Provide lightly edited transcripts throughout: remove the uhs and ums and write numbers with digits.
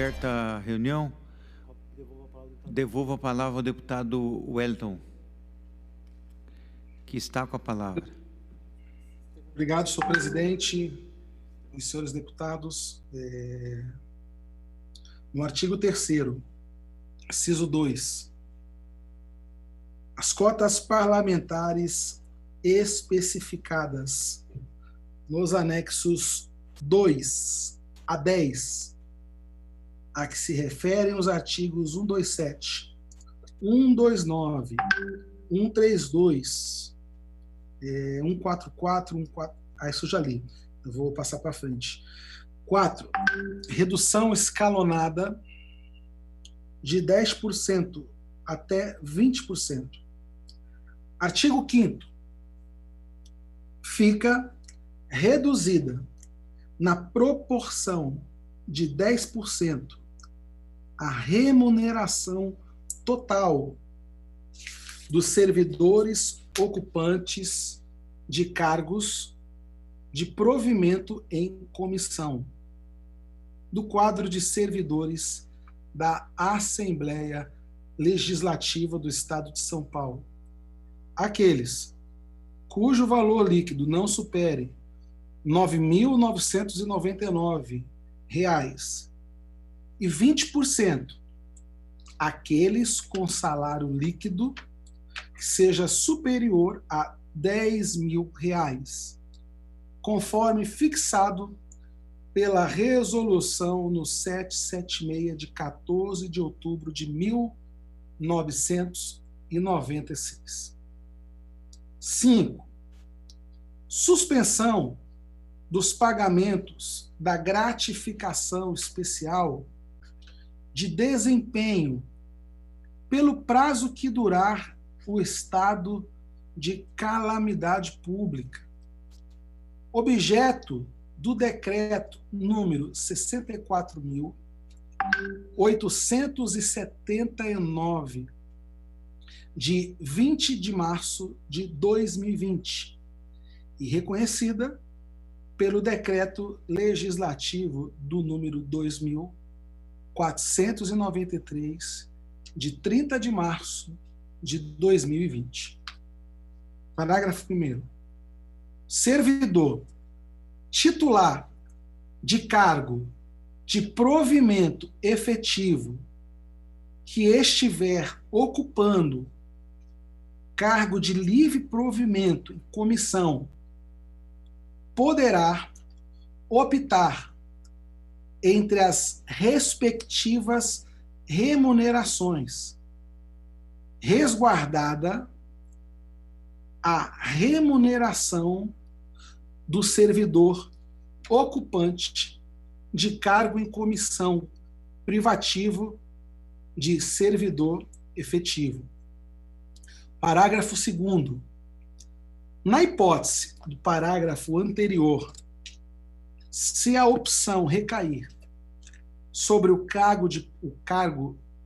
aberta a reunião. Devolvo a palavra ao deputado Wellington, que está com a palavra. Obrigado, senhor presidente e senhores deputados. No artigo 3º, inciso 2, as cotas parlamentares especificadas nos anexos 2 a 10, a que se referem os artigos 127, 129, 132, 144, 14... isso eu já li, eu vou passar para frente. 4. Redução escalonada de 10% até 20%. Artigo 5º. Fica reduzida na proporção de 10% a remuneração total dos servidores ocupantes de cargos de provimento em comissão do quadro de servidores da Assembleia Legislativa do Estado de São Paulo. Aqueles cujo valor líquido não supere R$ 9.999 e 20% aqueles com salário líquido que seja superior a R$ 10.000, conforme fixado pela resolução no 776 de 14 de outubro de 1996. 5. Suspensão dos pagamentos da gratificação especial de desempenho pelo prazo que durar o estado de calamidade pública, objeto do decreto número 64.879, de 20 de março de 2020, e reconhecida pelo decreto legislativo do número 2.493, de 30 de março de 2020. Parágrafo 1º. Servidor titular de cargo de provimento efetivo que estiver ocupando cargo de livre provimento em comissão poderá optar entre as respectivas remunerações, resguardada a remuneração do servidor ocupante de cargo em comissão privativo de servidor efetivo. Parágrafo 2º. Na hipótese do parágrafo anterior, se a opção recair sobre o cargo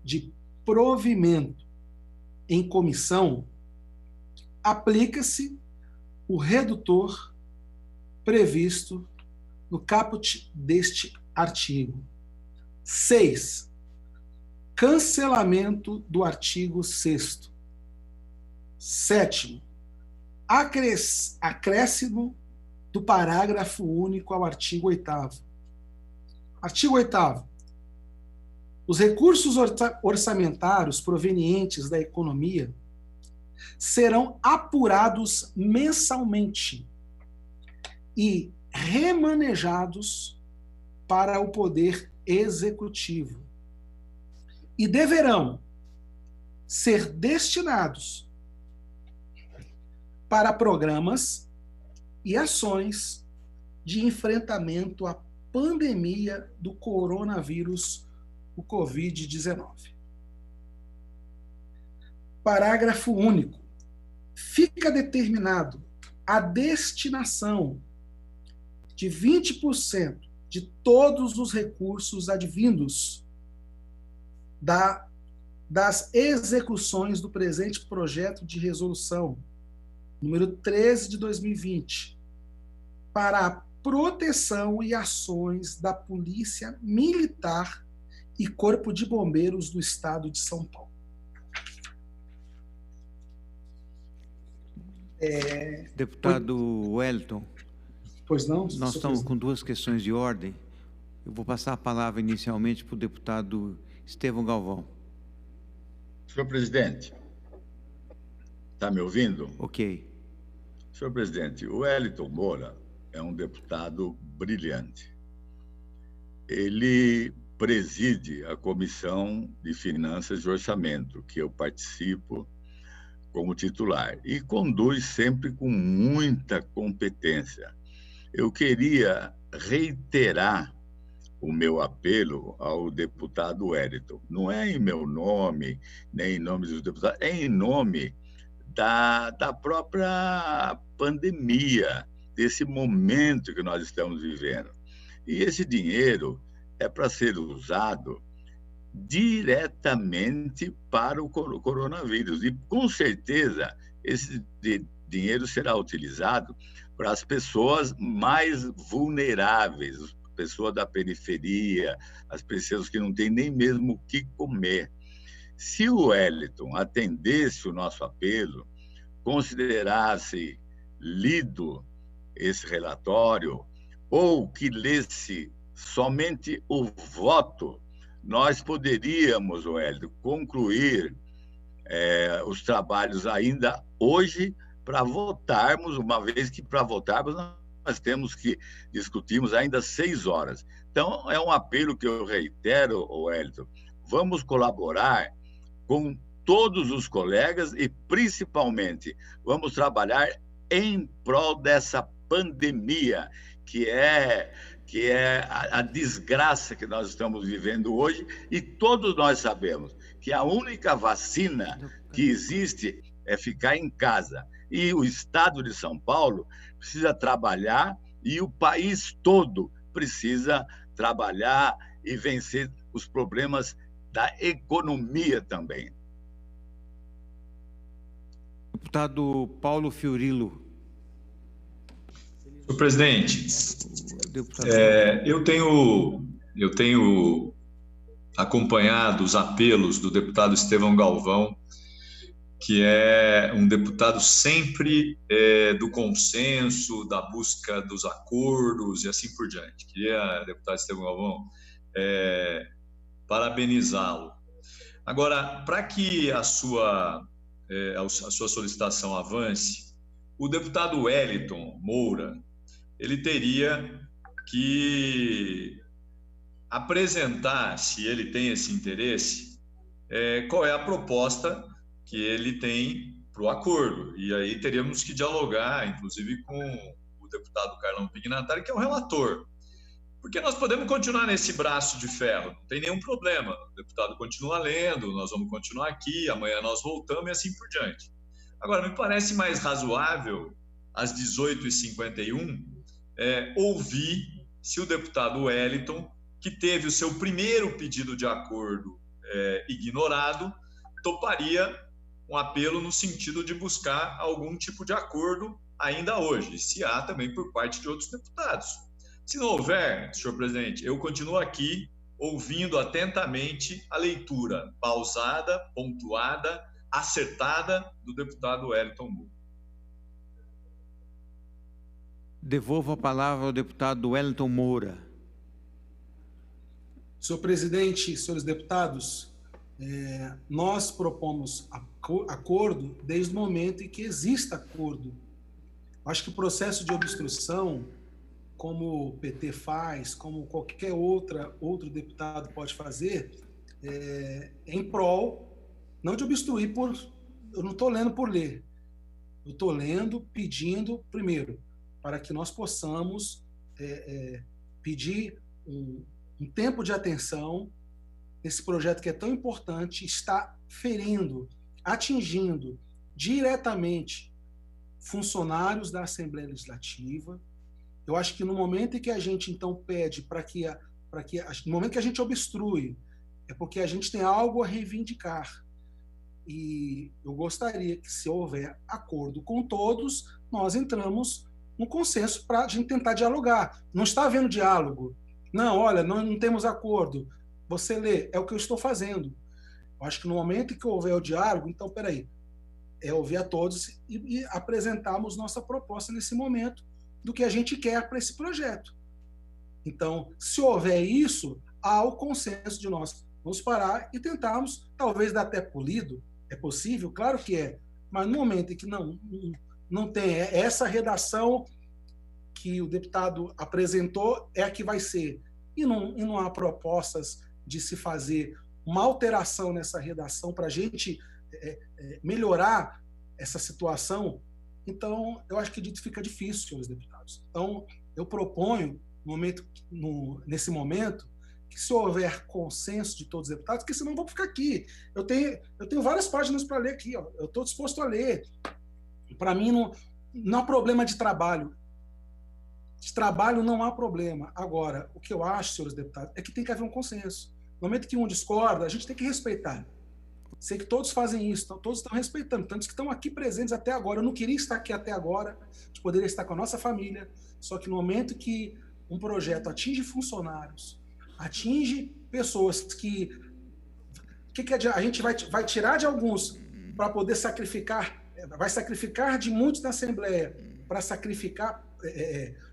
de provimento em comissão, aplica-se o redutor previsto no caput deste artigo. 6. Cancelamento do artigo 6º. 7. Acréscimo do parágrafo único ao artigo 8º. Artigo 8º. Os recursos orçamentários provenientes da economia serão apurados mensalmente e remanejados para o Poder Executivo e deverão ser destinados para programas e ações de enfrentamento à pandemia do coronavírus, o Covid-19. Parágrafo único. Fica determinado a destinação de 20% de todos os recursos advindos das execuções do presente projeto de resolução, número 13 de 2020, para a proteção e ações da Polícia Militar e Corpo de Bombeiros do Estado de São Paulo. Deputado Wellington, Pois não? nós estamos com duas questões de ordem. Eu vou passar a palavra inicialmente para o deputado Estevão Galvão. Senhor presidente, está me ouvindo? Ok. Senhor presidente, o Wellington Moura é um deputado brilhante. Ele preside a Comissão de Finanças e Orçamento, que eu participo como titular, e conduz sempre com muita competência. Eu queria reiterar o meu apelo ao deputado Wellington. Não é em meu nome, nem em nome dos deputados, é em nome da própria pandemia, desse momento que nós estamos vivendo. E esse dinheiro é para ser usado diretamente para o coronavírus. E, com certeza, esse dinheiro será utilizado para as pessoas mais vulneráveis, as pessoas da periferia, as pessoas que não têm nem mesmo o que comer. Se o Wellington atendesse o nosso apelo, considerasse lido esse relatório, ou que lesse somente o voto, nós poderíamos, Wellington, concluir os trabalhos ainda hoje para votarmos, uma vez que para votarmos nós temos que discutirmos ainda 6 horas. Então, é um apelo que eu reitero, Wellington, vamos colaborar com todos os colegas e, principalmente, vamos trabalhar em prol dessa pandemia, que é a desgraça que nós estamos vivendo hoje, e todos nós sabemos que a única vacina que existe é ficar em casa. E o Estado de São Paulo precisa trabalhar e o país todo precisa trabalhar e vencer os problemas da economia também. Deputado Paulo Fiorilo. Senhor presidente, eu tenho acompanhado os apelos do deputado Estevão Galvão, que é um deputado sempre do consenso, da busca dos acordos e assim por diante. Queria, deputado Estevão Galvão, parabenizá-lo. Agora, para que a sua solicitação avance, o deputado Wellington Moura, ele teria que apresentar, se ele tem esse interesse, qual é a proposta que ele tem para o acordo. E aí teríamos que dialogar, inclusive, com o deputado Carlão Pignatari, que é o relator. Porque nós podemos continuar nesse braço de ferro, não tem nenhum problema. O deputado continua lendo, nós vamos continuar aqui, amanhã nós voltamos e assim por diante. Agora, me parece mais razoável, às 18h51, ouvir se o deputado Wellington, que teve o seu primeiro pedido de acordo ignorado, toparia um apelo no sentido de buscar algum tipo de acordo ainda hoje, se há também por parte de outros deputados. Se não houver, senhor presidente, eu continuo aqui ouvindo atentamente a leitura pausada, pontuada, acertada do deputado Wellington Moura. Devolvo a palavra ao deputado Wellington Moura. Senhor presidente, senhores deputados, nós propomos acordo desde o momento em que exista acordo. Acho que o processo de obstrução, como o PT faz, como qualquer outro deputado pode fazer, em prol, não de obstruir eu não estou lendo por ler, eu estou lendo, pedindo, primeiro, para que nós possamos pedir um tempo de atenção. Esse projeto que é tão importante está ferindo, atingindo diretamente funcionários da Assembleia Legislativa. Eu acho que no momento em que a gente, então, pede no momento que a gente obstrui, é porque a gente tem algo a reivindicar. E eu gostaria que, se houver acordo com todos, nós entramos no consenso para a gente tentar dialogar. Não está havendo diálogo. Não, olha, não temos acordo. você lê, é o que eu estou fazendo. Eu acho que no momento em que houver o diálogo, então, peraí, é ouvir a todos e apresentarmos nossa proposta nesse momento do que a gente quer para esse projeto. Então, se houver isso, há o consenso de nós vamos parar e tentarmos, talvez dar até polido, é possível, claro que é, mas no momento em que não tem essa redação que o deputado apresentou, é a que vai ser. E não há propostas de se fazer uma alteração nessa redação para a gente melhorar essa situação. Então, eu acho que fica difícil, senhores deputados. Então, eu proponho, nesse momento, que se houver consenso de todos os deputados, porque senão vamos ficar aqui. Eu tenho várias páginas para ler aqui, ó. Eu estou disposto a ler. Para mim, não há problema de trabalho. De trabalho não há problema. Agora, o que eu acho, senhores deputados, é que tem que haver um consenso. No momento que um discorda, a gente tem que respeitar. Sei que todos fazem isso, todos estão respeitando, tantos que estão aqui presentes até agora. Eu não queria estar aqui até agora, a gente poderia estar com a nossa família, só que no momento que um projeto atinge funcionários, atinge pessoas que a gente vai tirar de alguns para poder sacrificar, vai sacrificar de muitos na Assembleia para sacrificar,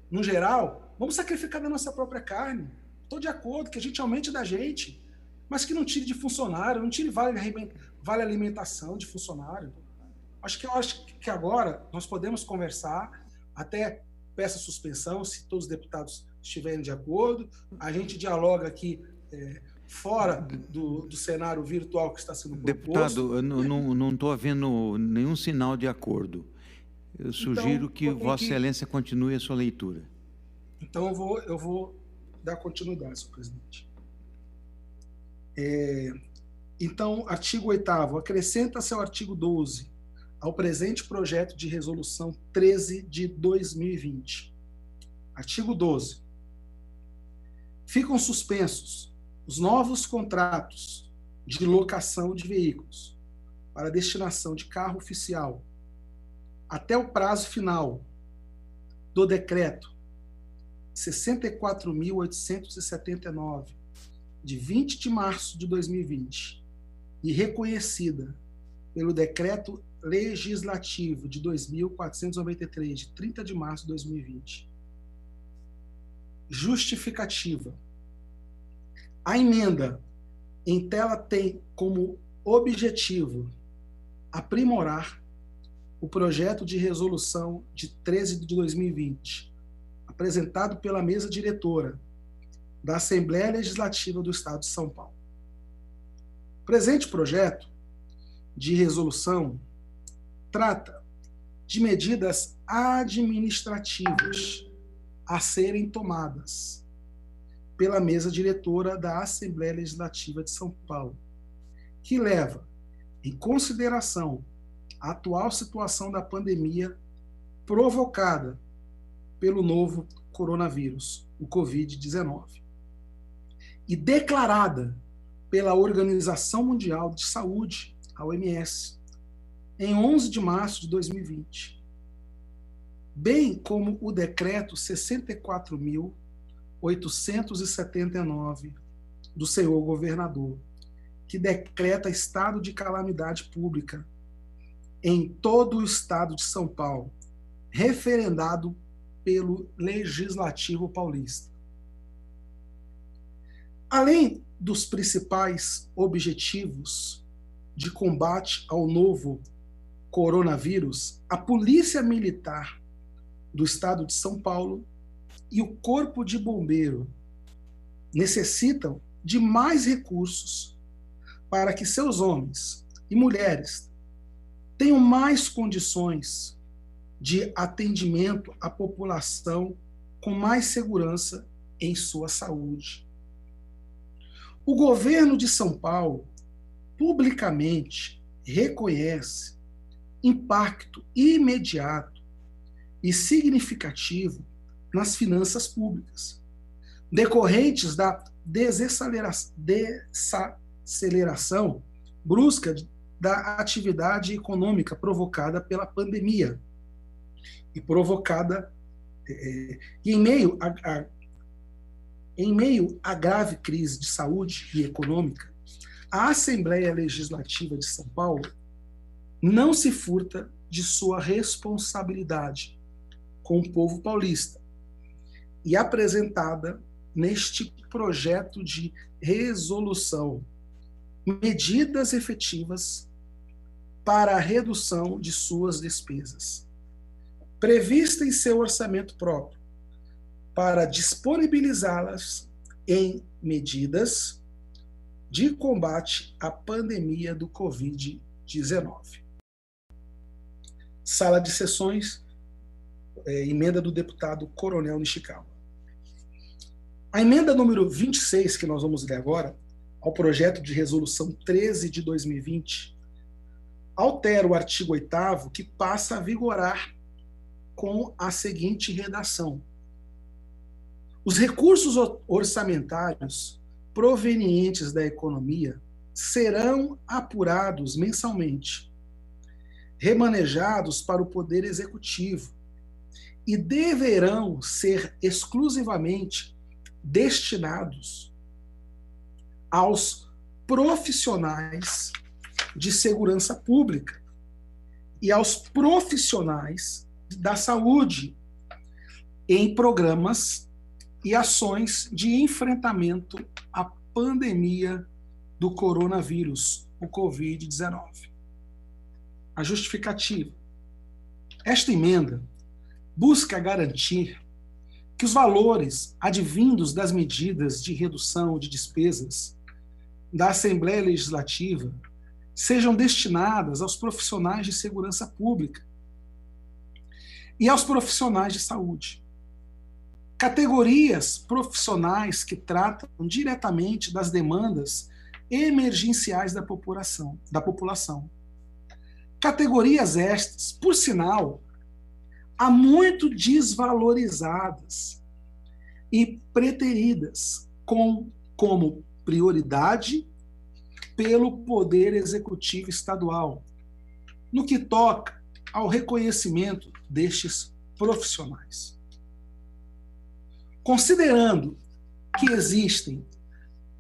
no geral, vamos sacrificar da nossa própria carne. Estou de acordo que a gente aumente da gente, mas que não tire de funcionário, não tire vale alimentação de funcionário. Acho que agora nós podemos conversar, até peça suspensão, se todos os deputados estiverem de acordo, a gente dialoga aqui fora do cenário virtual que está sendo proposto. Deputado, eu não estou havendo nenhum sinal de acordo. Eu sugiro que Vossa Excelência continue a sua leitura. Então eu vou dar continuidade, senhor presidente. Então, artigo 8º, acrescenta-se ao artigo 12, ao presente projeto de resolução 13 de 2020. Artigo 12. Ficam suspensos os novos contratos de locação de veículos para destinação de carro oficial até o prazo final do decreto 64.879, de 20 de março de 2020, e reconhecida pelo decreto legislativo de 2.493, de 30 de março de 2020. Justificativa. A emenda em tela tem como objetivo aprimorar o projeto de resolução de 13 de 2020, apresentado pela mesa diretora da Assembleia Legislativa do Estado de São Paulo. O presente projeto de resolução trata de medidas administrativas a serem tomadas pela mesa diretora da Assembleia Legislativa de São Paulo, que leva em consideração a atual situação da pandemia provocada pelo novo coronavírus, o Covid-19, e declarada pela Organização Mundial de Saúde, a OMS, em 11 de março de 2020, bem como o decreto 64.879 do senhor governador, que decreta estado de calamidade pública em todo o estado de São Paulo, referendado pelo Legislativo paulista. Além dos principais objetivos de combate ao novo coronavírus, a Polícia Militar do Estado de São Paulo e o Corpo de Bombeiro necessitam de mais recursos para que seus homens e mulheres tenham mais condições de atendimento à população com mais segurança em sua saúde. O governo de São Paulo publicamente reconhece impacto imediato e significativo nas finanças públicas, decorrentes da desaceleração brusca da atividade econômica provocada pela pandemia e em meio Em meio à grave crise de saúde e econômica, a Assembleia Legislativa de São Paulo não se furta de sua responsabilidade com o povo paulista e apresentada neste projeto de resolução medidas efetivas para a redução de suas despesas, prevista em seu orçamento próprio, para disponibilizá-las em medidas de combate à pandemia do Covid-19. Sala de sessões, emenda do deputado Coronel Nishikawa. A emenda número 26, que nós vamos ler agora, ao projeto de resolução 13 de 2020, altera o artigo 8º, que passa a vigorar com a seguinte redação: os recursos orçamentários provenientes da economia serão apurados mensalmente, remanejados para o Poder Executivo e deverão ser exclusivamente destinados aos profissionais de segurança pública e aos profissionais da saúde em programas e ações de enfrentamento à pandemia do coronavírus, o Covid-19. A justificativa. Esta emenda busca garantir que os valores advindos das medidas de redução de despesas da Assembleia Legislativa sejam destinadas aos profissionais de segurança pública e aos profissionais de saúde. Categorias profissionais que tratam diretamente das demandas emergenciais da população. Categorias estas, por sinal, há muito desvalorizadas e preteridas como prioridade pelo Poder Executivo Estadual, no que toca ao reconhecimento destes profissionais. Considerando que existem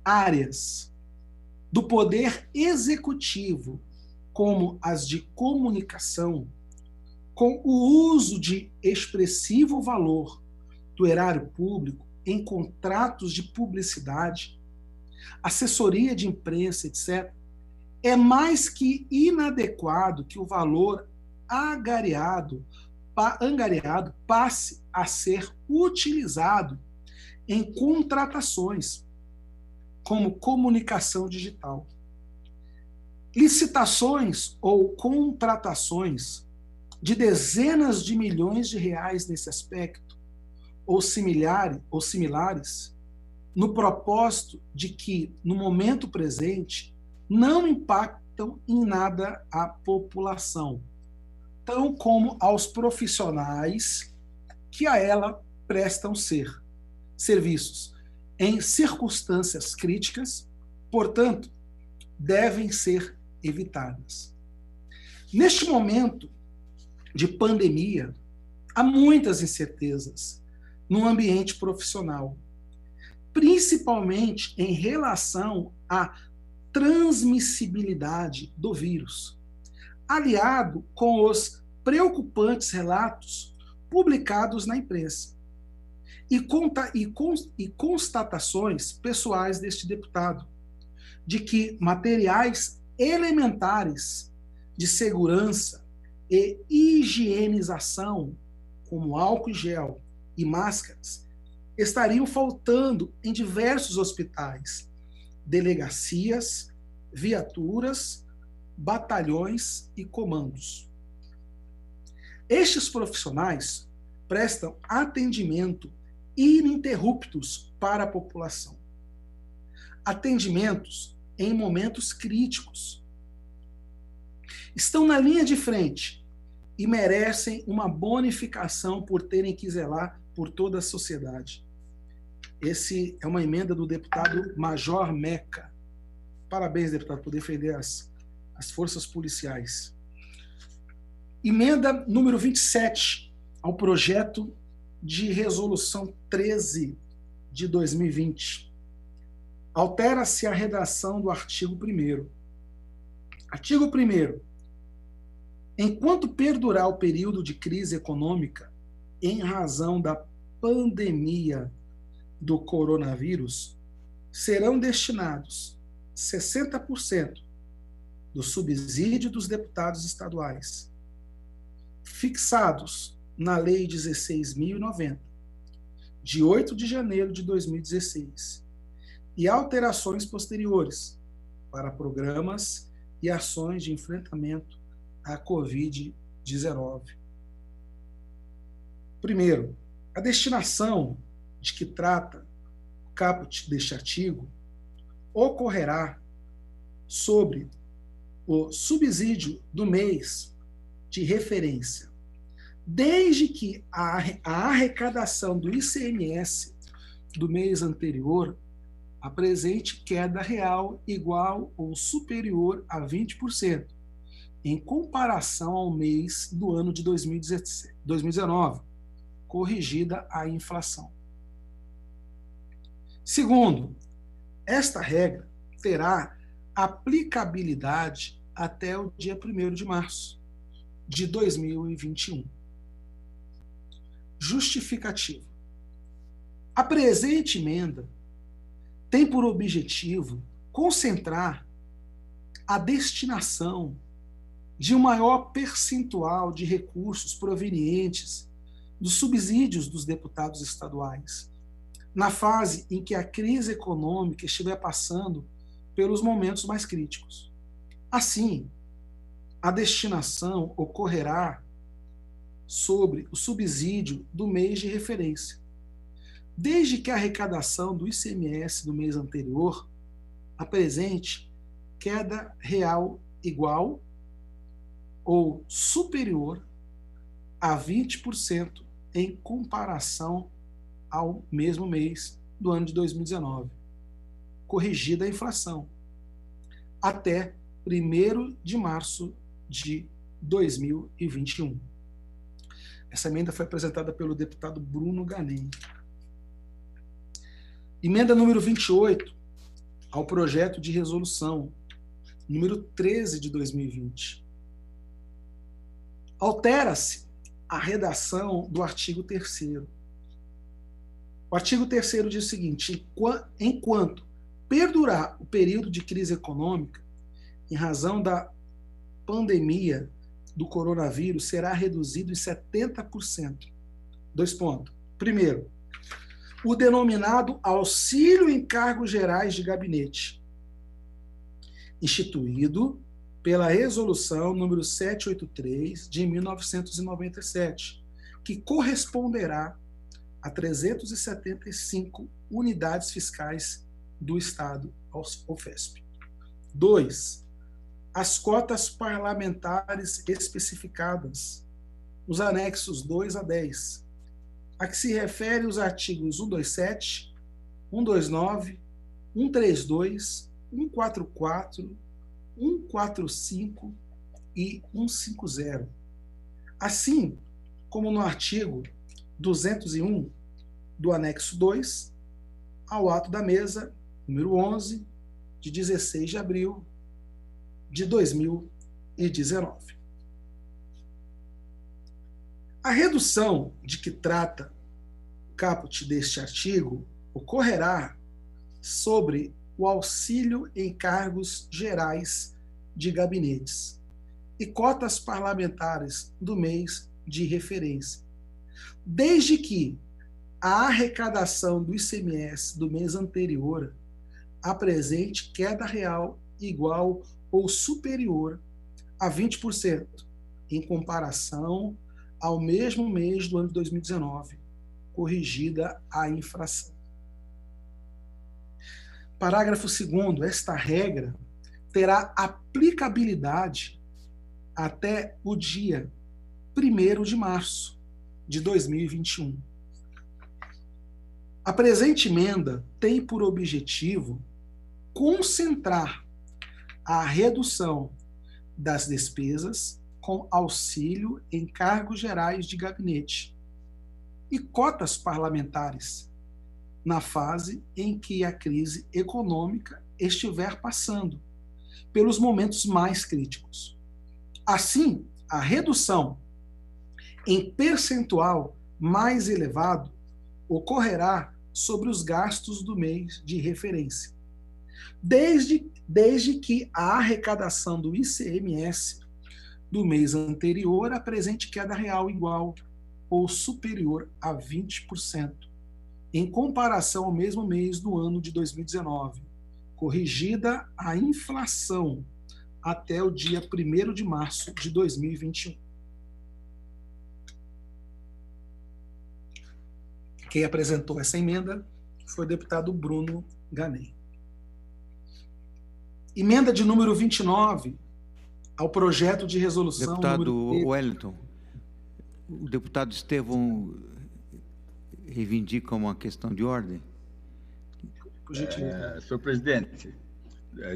áreas do Poder Executivo, como as de comunicação, com o uso de expressivo valor do erário público em contratos de publicidade, assessoria de imprensa, etc., é mais que inadequado que o valor angariado passe a ser utilizado em contratações, como comunicação digital. Licitações ou contratações de dezenas de milhões de reais nesse aspecto, ou similares, no propósito de que, no momento presente, não impactam em nada a população, tão como aos profissionais que a ela prestam serviços em circunstâncias críticas, portanto, devem ser evitadas. Neste momento de pandemia, há muitas incertezas no ambiente profissional, principalmente em relação à transmissibilidade do vírus, aliado com os preocupantes relatos publicados na imprensa e constatações pessoais deste deputado de que materiais elementares de segurança e higienização, como álcool em gel e máscaras, estariam faltando em diversos hospitais, delegacias, viaturas, batalhões e comandos. Estes profissionais prestam atendimento ininterruptos para a população. Atendimentos em momentos críticos. Estão na linha de frente e merecem uma bonificação por terem que zelar por toda a sociedade. Esse é uma emenda do deputado Major Meca. Parabéns, deputado, por defender as forças policiais. Emenda número 27 ao projeto de resolução 13 de 2020. Altera-se a redação do artigo 1º. Artigo 1º. Enquanto perdurar o período de crise econômica em razão da pandemia do coronavírus, serão destinados 60% do subsídio dos deputados estaduais, fixados na Lei 16.090, de 8 de janeiro de 2016, e alterações posteriores para programas e ações de enfrentamento à Covid-19. Primeiro, a destinação de que trata o caput deste artigo ocorrerá sobre o subsídio do mês de referência, desde que a arrecadação do ICMS do mês anterior apresente queda real igual ou superior a 20%, em comparação ao mês do ano de 2019, corrigida a inflação. Segundo, esta regra terá aplicabilidade até o dia 1º de março de 2021. Justificativa. A presente emenda tem por objetivo concentrar a destinação de um maior percentual de recursos provenientes dos subsídios dos deputados estaduais, na fase em que a crise econômica estiver passando pelos momentos mais críticos. Assim, a destinação ocorrerá sobre o subsídio do mês de referência, desde que a arrecadação do ICMS do mês anterior apresente queda real igual ou superior a 20% em comparação ao mesmo mês do ano de 2019, corrigida a inflação, até 1º de março de 2021. Essa emenda foi apresentada pelo deputado Bruno Ganem. Emenda número 28 ao projeto de resolução número 13 de 2020. Altera-se a redação do artigo 3º. O artigo 3º diz o seguinte: enquanto perdurar o período de crise econômica, em razão da pandemia do coronavírus, será reduzido em 70%. 2 pontos. Primeiro, o denominado Auxílio Encargos Gerais de Gabinete, instituído pela Resolução número 783 de 1997, que corresponderá a 375 unidades fiscais do Estado ao FESP. 2. As cotas parlamentares especificadas nos anexos 2 a 10, a que se refere os artigos 127, 129, 132, 144, 145 e 150, assim como no artigo 201 do anexo 2 ao ato da mesa número 11 de 16 de abril de 2019. A redução de que trata o caput deste artigo ocorrerá sobre o auxílio em cargos gerais de gabinetes e cotas parlamentares do mês de referência, desde que a arrecadação do ICMS do mês anterior apresente queda real igual ou superior a 20%, em comparação ao mesmo mês do ano de 2019, corrigida a inflação. Parágrafo 2º. Esta regra terá aplicabilidade até o dia 1º de março de 2021. A presente emenda tem por objetivo concentrar a redução das despesas com auxílio em cargos gerais de gabinete e cotas parlamentares na fase em que a crise econômica estiver passando, pelos momentos mais críticos. Assim, a redução em percentual mais elevado ocorrerá sobre os gastos do mês de referência, desde que a arrecadação do ICMS do mês anterior apresente queda real igual ou superior a 20%, em comparação ao mesmo mês do ano de 2019, corrigida a inflação até o dia 1º de março de 2021. Quem apresentou essa emenda foi o deputado Bruno Ganey. Emenda de número 29 ao projeto de resolução... Deputado Wellington, o deputado Estevão reivindica uma questão de ordem? Senhor presidente,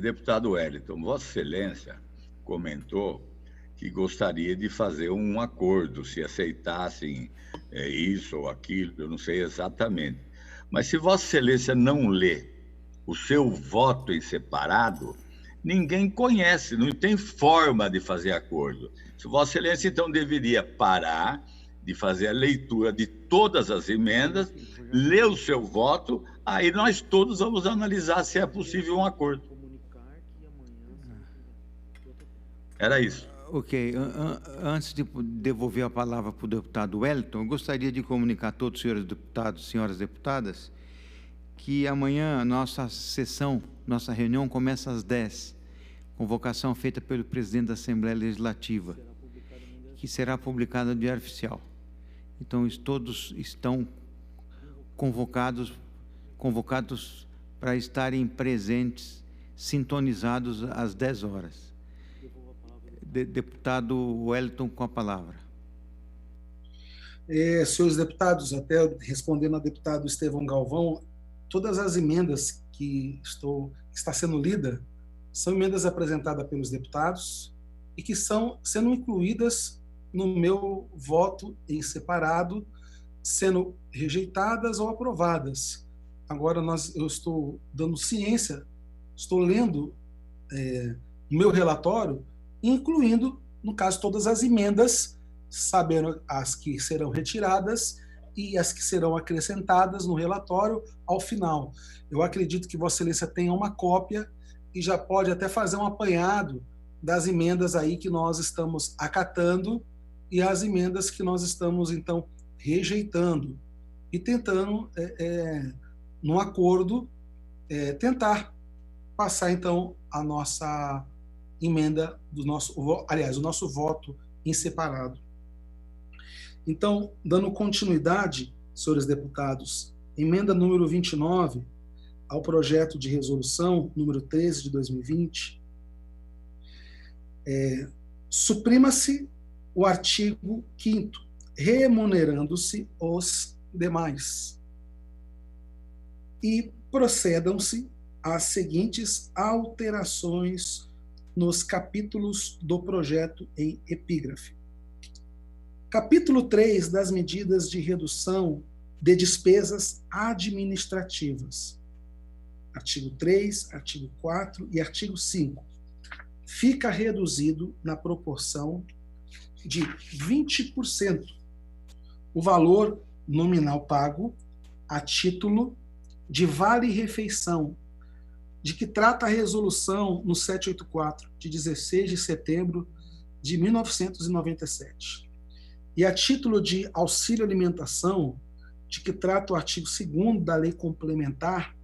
deputado Wellington, Vossa Excelência comentou que gostaria de fazer um acordo, se aceitassem isso ou aquilo, eu não sei exatamente. Mas se Vossa Excelência não lê o seu voto em separado, ninguém conhece, não tem forma de fazer acordo. Se Vossa Excelência, então, deveria parar de fazer a leitura de todas as emendas, ler o seu voto, aí nós todos vamos analisar se é possível um acordo. Era isso. Ok. Antes de devolver a palavra para o deputado Wellington, eu gostaria de comunicar a todos os senhores deputados, senhoras deputadas, que amanhã a nossa sessão, nossa reunião começa às 10, convocação feita pelo presidente da Assembleia Legislativa, que será publicada no Diário Oficial. Então, todos estão convocados para estarem presentes, sintonizados às 10 horas. Deputado Wellington, com a palavra. Senhores deputados, até respondendo ao deputado Estevão Galvão, todas as emendas que está sendo lida são emendas apresentadas pelos deputados e que são sendo incluídas no meu voto em separado, sendo rejeitadas ou aprovadas. Agora eu estou dando ciência, estou lendo o meu relatório, incluindo, no caso, todas as emendas, sabendo as que serão retiradas e as que serão acrescentadas no relatório ao final. Eu acredito que Vossa Excelência tenha uma cópia e já pode até fazer um apanhado das emendas aí que nós estamos acatando e as emendas que nós estamos, então, rejeitando e tentando, num acordo, tentar passar, então, a nossa emenda, o nosso voto em separado. Então, dando continuidade, senhores deputados, emenda número 29 ao projeto de resolução número 13 de 2020, suprima-se o artigo 5º, remunerando-se os demais, e procedam-se às seguintes alterações nos capítulos do projeto em epígrafe. Capítulo 3 das medidas de redução de despesas administrativas. Artigo 3, artigo 4 e artigo 5. Fica reduzido na proporção de 20% o valor nominal pago a título de vale-refeição, de que trata a resolução no 784, de 16 de setembro de 1997. E a título de auxílio alimentação, de que trata o artigo 2º da Lei Complementar,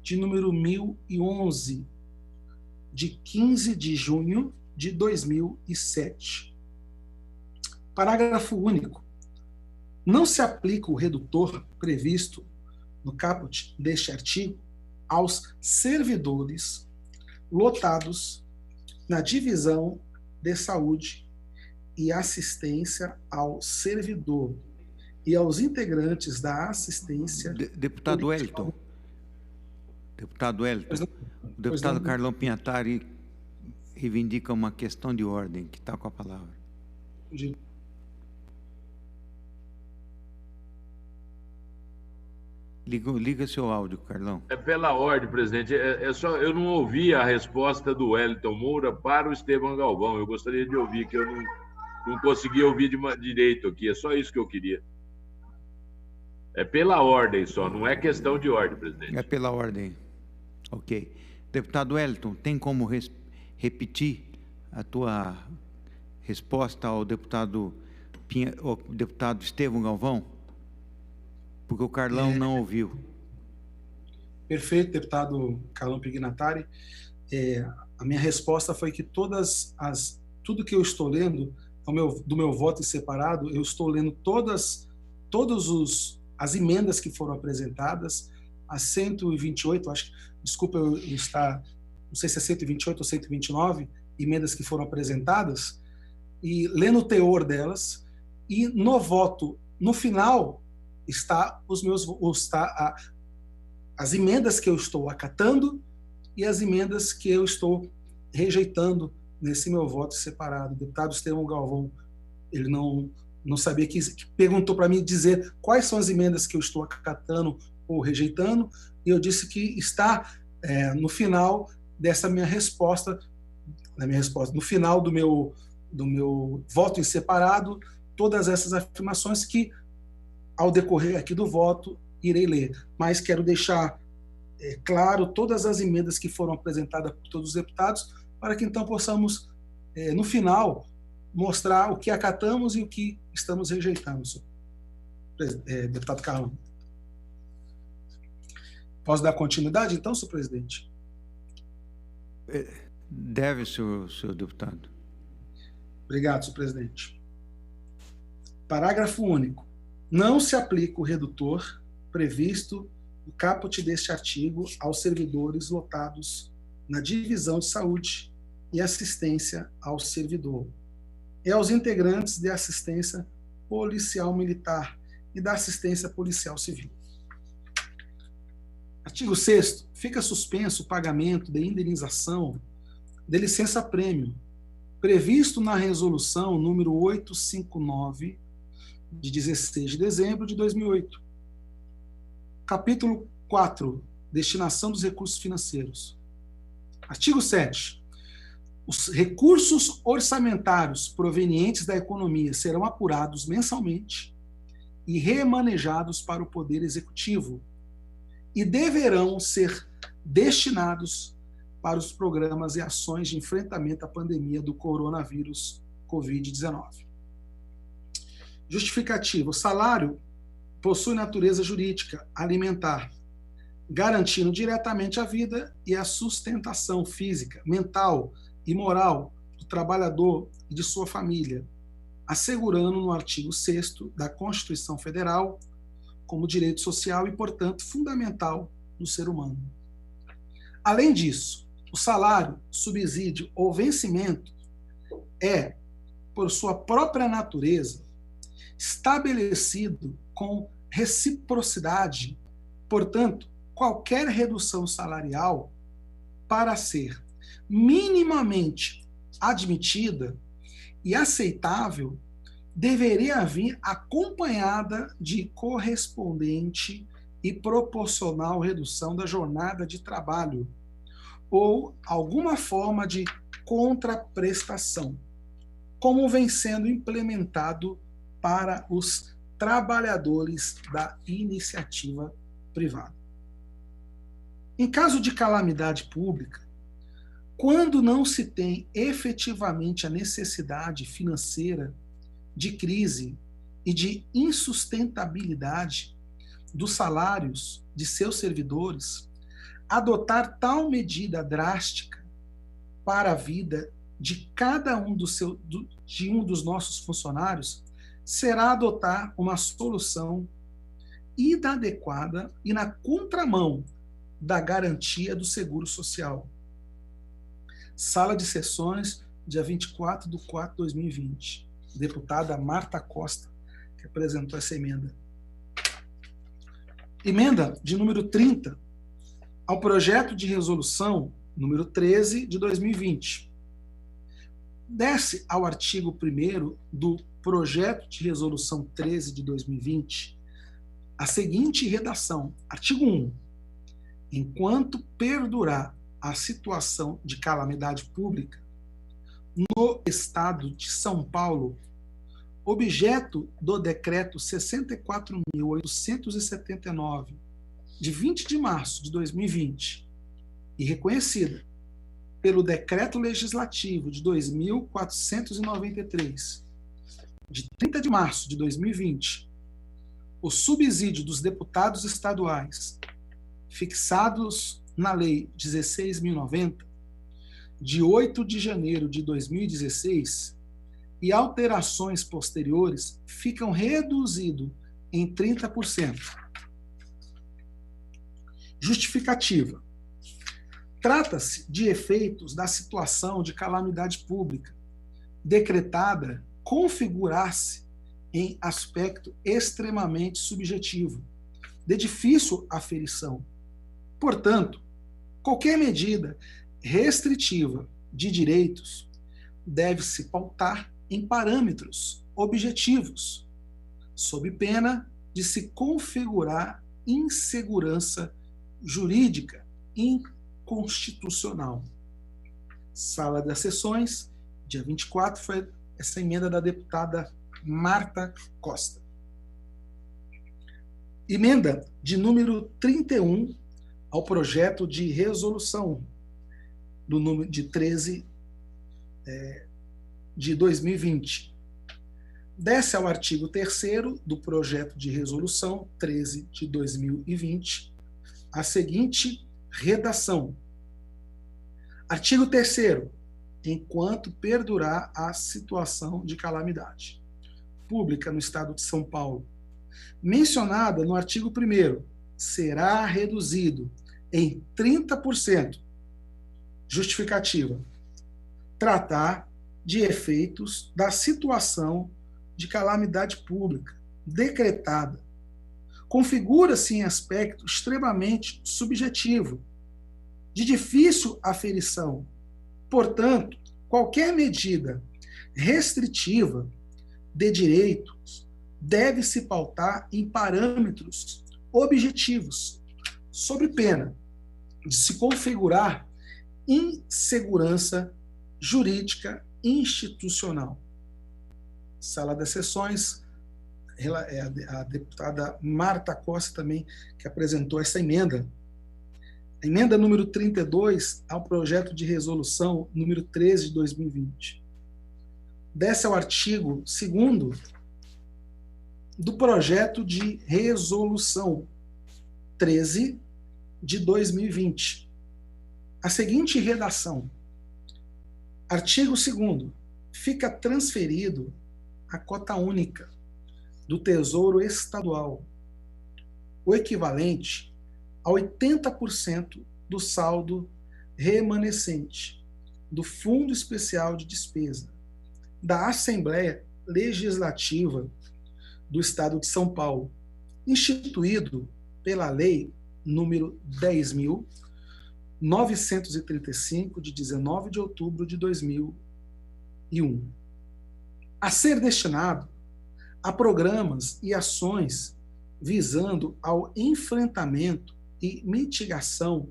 de número 1011, de 15 de junho de 2007. Parágrafo único. Não se aplica o redutor previsto no caput deste artigo aos servidores lotados na divisão de saúde e assistência ao servidor e aos integrantes da assistência... Deputado Wellington. Deputado Wellington. O deputado Carlão Pinhatari reivindica uma questão de ordem, que está com a palavra. Liga seu áudio, Carlão. É pela ordem, presidente. Eu não ouvi a resposta do Wellington Moura para o Estevão Galvão. Eu gostaria de ouvir, que eu não consegui ouvir direito aqui. É só isso que eu queria. É pela ordem só, não é questão de ordem, presidente. É pela ordem. Ok. Deputado Wellington, tem como repetir a tua resposta ao deputado Estevão Galvão? Porque o Carlão não ouviu. Perfeito, deputado Carlão Pignatari. A minha resposta foi que tudo que eu estou lendo, do meu voto em separado, eu estou lendo todas as emendas que foram apresentadas, as 128, acho que, desculpa eu estar, não sei se é 128 ou 129 emendas que foram apresentadas, e lendo o teor delas, e no voto, no final, está as emendas que eu estou acatando e as emendas que eu estou rejeitando nesse meu voto separado. O deputado Estevão Galvão, ele não sabia, que perguntou para mim dizer quais são as emendas que eu estou acatando ou rejeitando, e eu disse que está no final dessa minha resposta, no final do meu voto em separado, todas essas afirmações que, ao decorrer aqui do voto, irei ler. Mas quero deixar claro todas as emendas que foram apresentadas por todos os deputados, para que então possamos, no final, mostrar o que acatamos e o que estamos rejeitando, deputado Carlão. Posso dar continuidade, então, senhor presidente? Deve, senhor deputado. Obrigado, senhor presidente. Parágrafo único. Não se aplica o redutor previsto no caput deste artigo aos servidores lotados na divisão de saúde e assistência ao servidor, e aos integrantes de assistência policial militar e da assistência policial civil. Artigo 6º. Fica suspenso o pagamento de indenização de licença-prêmio, previsto na resolução número 859, de 16 de dezembro de 2008. Capítulo 4. Destinação dos recursos financeiros. Artigo 7º. Os recursos orçamentários provenientes da economia serão apurados mensalmente e remanejados para o Poder Executivo e deverão ser destinados para os programas e ações de enfrentamento à pandemia do coronavírus Covid-19. Justificativa. O salário possui natureza jurídica alimentar, garantindo diretamente a vida e a sustentação física, mental e moral do trabalhador e de sua família, assegurando no artigo 6º da Constituição Federal como direito social e, portanto, fundamental no ser humano. Além disso, o salário, subsídio ou vencimento é, por sua própria natureza, estabelecido com reciprocidade. Portanto, qualquer redução salarial, para ser minimamente admitida e aceitável, deveria vir acompanhada de correspondente e proporcional redução da jornada de trabalho ou alguma forma de contraprestação, como vem sendo implementado para os trabalhadores da iniciativa privada. Em caso de calamidade pública, quando não se tem efetivamente a necessidade financeira de crise e de insustentabilidade dos salários de seus servidores, adotar tal medida drástica para a vida de cada um dos nossos funcionários será adotar uma solução inadequada e na contramão da garantia do seguro social. Sala de sessões, dia 24/4/2020. Deputada Marta Costa, que apresentou essa emenda. Emenda de número 30 ao projeto de resolução número 13 de 2020. Desce ao artigo 1º do projeto de resolução 13 de 2020 a seguinte redação. Artigo 1. Enquanto perdurar a situação de calamidade pública no Estado de São Paulo, objeto do Decreto 64.879, de 20 de março de 2020, e reconhecida pelo Decreto Legislativo de 2.493, de 30 de março de 2020, o subsídio dos deputados estaduais, fixados na Lei 16.090, de 8 de janeiro de 2016, e alterações posteriores, ficam reduzidos em 30%. Justificativa. Trata-se de efeitos da situação de calamidade pública, decretada configurar-se em aspecto extremamente subjetivo, de difícil aferição. Portanto, qualquer medida restritiva de direitos deve-se pautar em parâmetros objetivos, sob pena de se configurar insegurança jurídica inconstitucional. Sala das Sessões, dia 24, foi essa emenda da deputada Marta Costa. Emenda de número 31 ao projeto de resolução do número de 13 de 2020. Desce ao artigo 3º do projeto de resolução 13 de 2020 a seguinte redação. Artigo 3º. Enquanto perdurar a situação de calamidade pública no Estado de São Paulo, mencionada no artigo 1º, será reduzido em 30%. Justificativa. Tratar de efeitos da situação de calamidade pública decretada. Configura-se em aspecto extremamente subjetivo, de difícil aferição. Portanto, qualquer medida restritiva de direitos deve se pautar em parâmetros objetivos, sob pena de se configurar insegurança jurídica institucional. Sala das Sessões, a deputada Marta Costa também que apresentou essa emenda. A emenda número 32 ao projeto de resolução número 13 de 2020. Desce ao artigo 2º do projeto de resolução 13 de 2020. A seguinte redação. Artigo 2º. Fica transferido a cota única do Tesouro Estadual, o equivalente a 80% do saldo remanescente do Fundo Especial de Despesa da Assembleia Legislativa do Estado de São Paulo, instituído pela Lei número 10.935, de 19 de outubro de 2001, a ser destinado a programas e ações visando ao enfrentamento e mitigação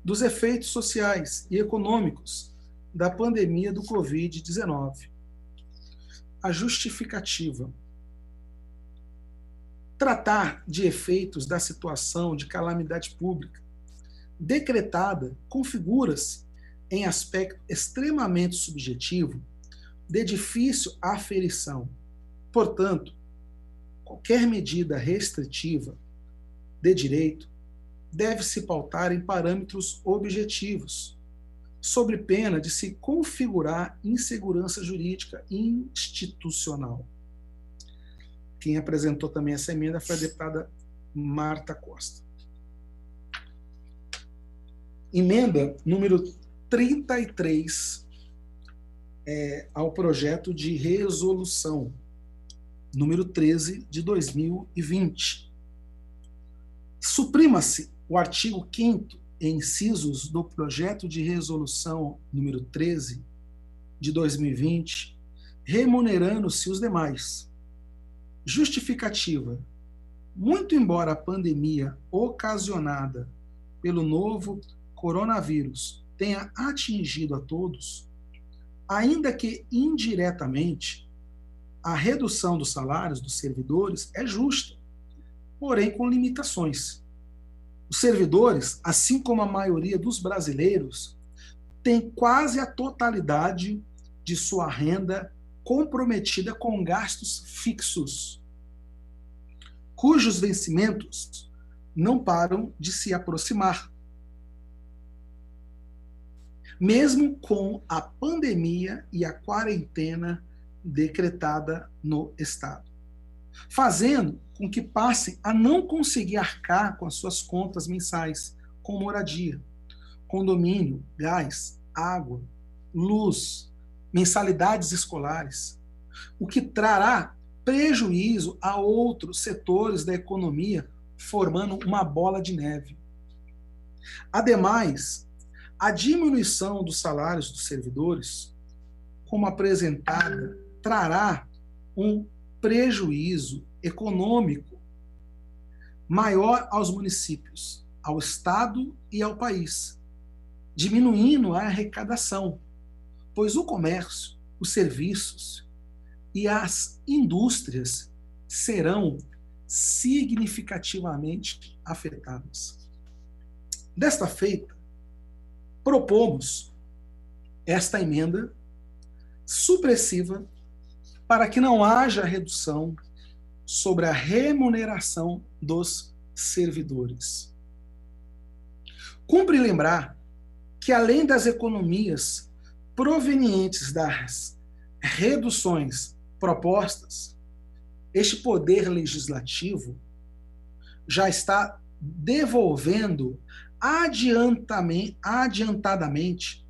dos efeitos sociais e econômicos da pandemia do Covid-19. A justificativa. Tratar de efeitos da situação de calamidade pública decretada configura-se em aspecto extremamente subjetivo, de difícil aferição. Portanto, qualquer medida restritiva de direito deve se pautar em parâmetros objetivos, sob pena de se configurar insegurança jurídica institucional. Quem apresentou também essa emenda foi a deputada Marta Costa. Emenda número 33 ao projeto de resolução número 13 de 2020. Suprima-se o artigo 5º, incisos do projeto de resolução número 13 de 2020, remunerando-se os demais. Justificativa. muito embora a pandemia ocasionada pelo novo coronavírus tenha atingido a todos, ainda que indiretamente, a redução dos salários dos servidores é justa, porém com limitações. Os servidores, assim como a maioria dos brasileiros, têm quase a totalidade de sua renda comprometida com gastos fixos, cujos vencimentos não param de se aproximar, mesmo com a pandemia e a quarentena decretada no Estado, fazendo com que passem a não conseguir arcar com as suas contas mensais, com moradia, condomínio, gás, água, luz, mensalidades escolares, o que trará prejuízo a outros setores da economia, formando uma bola de neve. Ademais, a diminuição dos salários dos servidores, como apresentada, trará um prejuízo econômico maior aos municípios, ao Estado e ao país, diminuindo a arrecadação, pois o comércio, os serviços e as indústrias serão significativamente afetadas. Desta feita, propomos esta emenda supressiva para que não haja redução sobre a remuneração dos servidores. Cumpre lembrar que, além das economias provenientes das reduções propostas, este poder legislativo já está devolvendo adiantadamente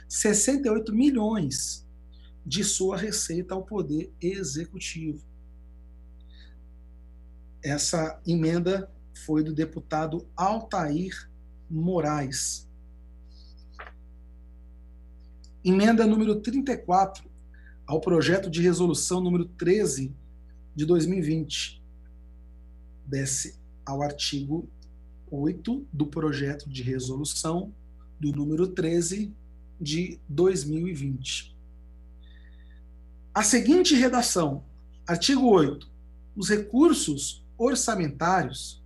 68 milhões de sua receita ao poder executivo. Essa emenda foi do deputado Altair Moraes. Emenda número 34 ao projeto de resolução número 13 de 2020. Desce ao artigo 8 do projeto de resolução do número 13 de 2020. A seguinte redação: artigo 8. Os recursos orçamentários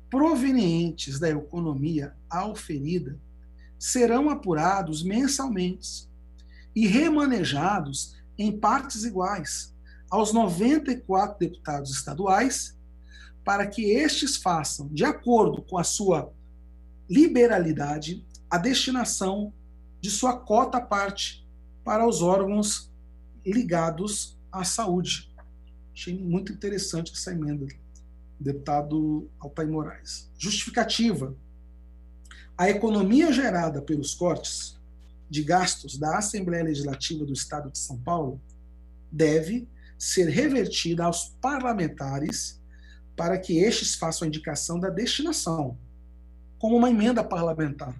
provenientes da economia auferida serão apurados mensalmente e remanejados em partes iguais aos 94 deputados estaduais, para que estes façam, de acordo com a sua liberalidade, a destinação de sua cota à parte para os órgãos ligados à saúde. Achei muito interessante essa emenda, deputado Altair Moraes. Justificativa: a economia gerada pelos cortes de gastos da Assembleia Legislativa do Estado de São Paulo deve ser revertida aos parlamentares para que estes façam a indicação da destinação, como uma emenda parlamentar,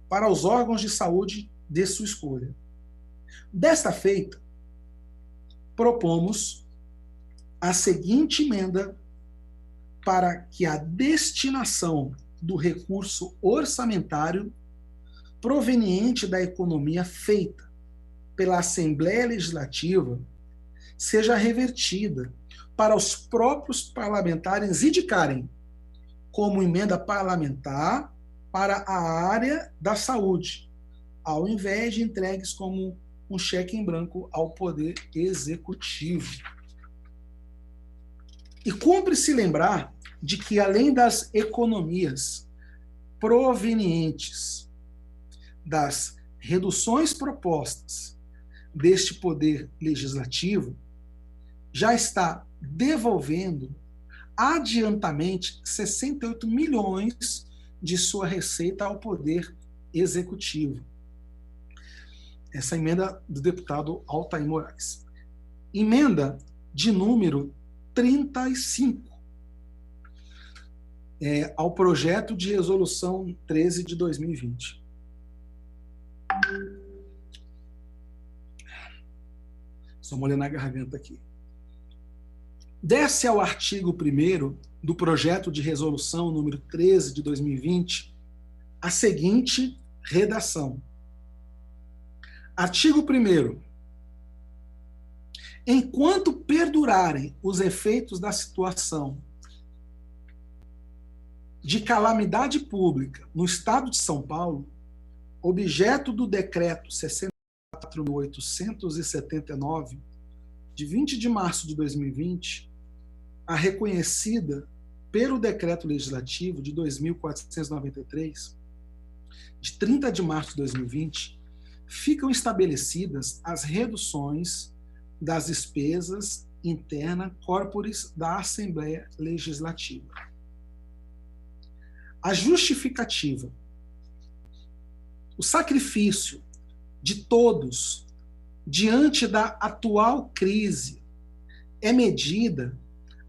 para os órgãos de saúde de sua escolha. Desta feita, propomos a seguinte emenda para que a destinação do recurso orçamentário proveniente da economia feita pela Assembleia Legislativa seja revertida para os próprios parlamentares indicarem como emenda parlamentar para a área da saúde, ao invés de entregues como um cheque em branco ao Poder Executivo. E cumpre-se lembrar de que, além das economias provenientes das reduções propostas deste Poder Legislativo, já está devolvendo adiantamente 68 milhões de sua receita ao Poder Executivo. Essa emenda do deputado Altair Moraes. Emenda de número 35, ao projeto de resolução 13 de 2020. Só molhando a garganta aqui. Desce ao artigo 1º do projeto de resolução número 13 de 2020 a seguinte redação. Artigo 1º. Enquanto perdurarem os efeitos da situação de calamidade pública no Estado de São Paulo, objeto do Decreto 64.879, de 20 de março de 2020, a reconhecida pelo Decreto Legislativo de 2.493, de 30 de março de 2020, ficam estabelecidas as reduções das despesas interna corporis da Assembleia Legislativa. A justificativa, o sacrifício de todos diante da atual crise é medida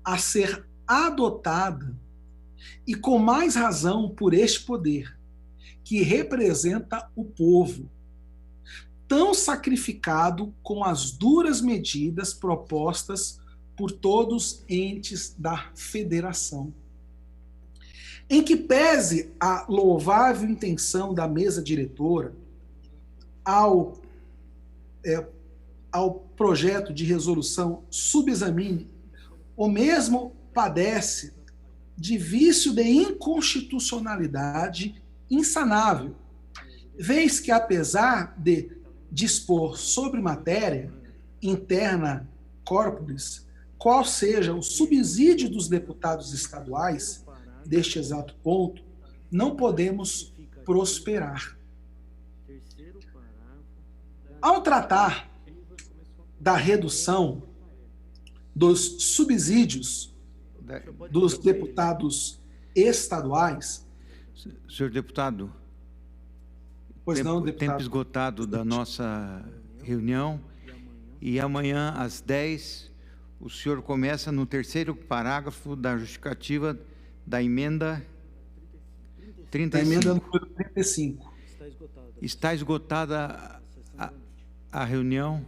a ser adotada e com mais razão por este poder, que representa o povo, tão sacrificado com as duras medidas propostas por todos os entes da federação. Em que pese a louvável intenção da mesa diretora ao projeto de resolução subexamine, o mesmo padece de vício de inconstitucionalidade insanável, vez que, apesar de dispor sobre matéria interna corporis, qual seja o subsídio dos deputados estaduais, deste exato ponto, não podemos prosperar. Ao tratar da redução dos subsídios dos deputados estaduais... Senhor deputado, pois não, deputado. Tempo esgotado da nossa reunião, e amanhã às 10 o senhor começa no 3º parágrafo da justificativa da emenda 35. Da emenda número 35. Está esgotada a reunião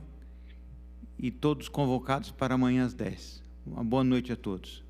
e todos convocados para amanhã às 10. Uma boa noite a todos.